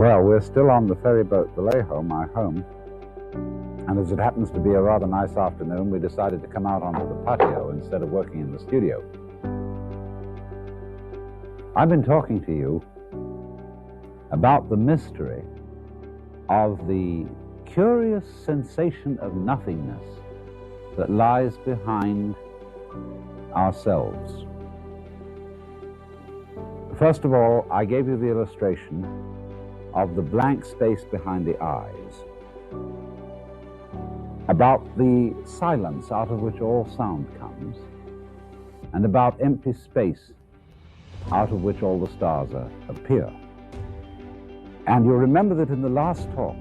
Well, we're still on the ferry boat Vallejo, my home, and as it happens to be a rather nice afternoon, we decided to come out onto the patio instead of working in the studio. I've been talking to you about the mystery of the curious sensation of nothingness that lies behind ourselves. First of all, I gave you the illustration of the blank space behind the eyes, about the silence out of which all sound comes, and about empty space out of which all the stars appear. And you'll remember that in the last talk,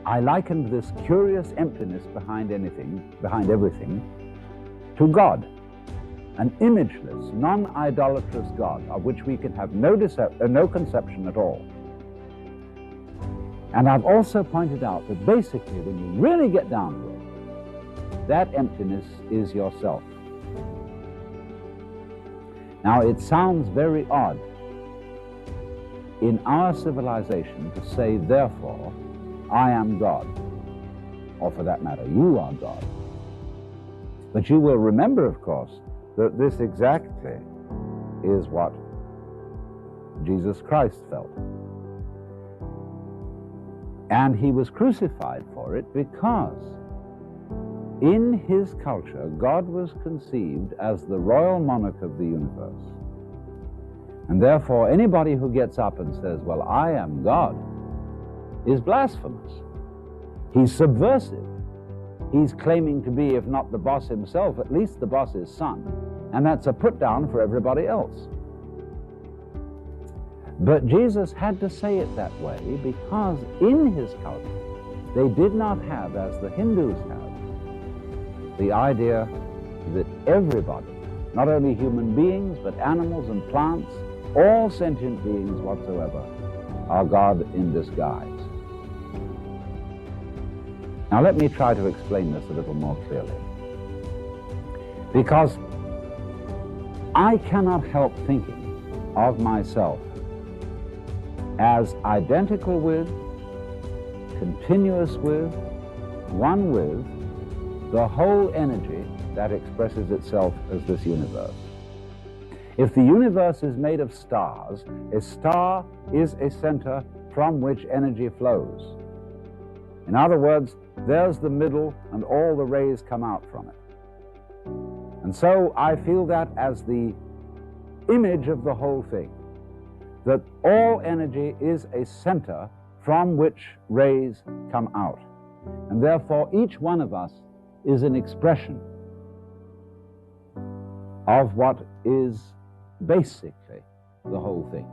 I likened this curious emptiness behind everything, to God, an imageless, non-idolatrous God of which we can have no conception at all. And I've also pointed out that basically, when you really get down to it, that emptiness is yourself. Now, it sounds very odd in our civilization to say, therefore, I am God, or for that matter, you are God. But you will remember, of course, that this exactly is what Jesus Christ felt. And he was crucified for it because in his culture, God was conceived as the royal monarch of the universe. And therefore, anybody who gets up and says, well, I am God, is blasphemous. He's subversive. He's claiming to be, if not the boss himself, at least the boss's son. And that's a put down for everybody else. But Jesus had to say it that way because in his culture, they did not have, as the Hindus have, the idea that everybody, not only human beings, but animals and plants, all sentient beings whatsoever, are God in disguise. Now let me try to explain this a little more clearly. Because I cannot help thinking of myself as identical with, continuous with, one with the whole energy that expresses itself as this universe. If the universe is made of stars, a star is a center from which energy flows. In other words, there's the middle and all the rays come out from it. And so I feel that as the image of the whole thing, that all energy is a center from which rays come out. And therefore, each one of us is an expression of what is basically the whole thing.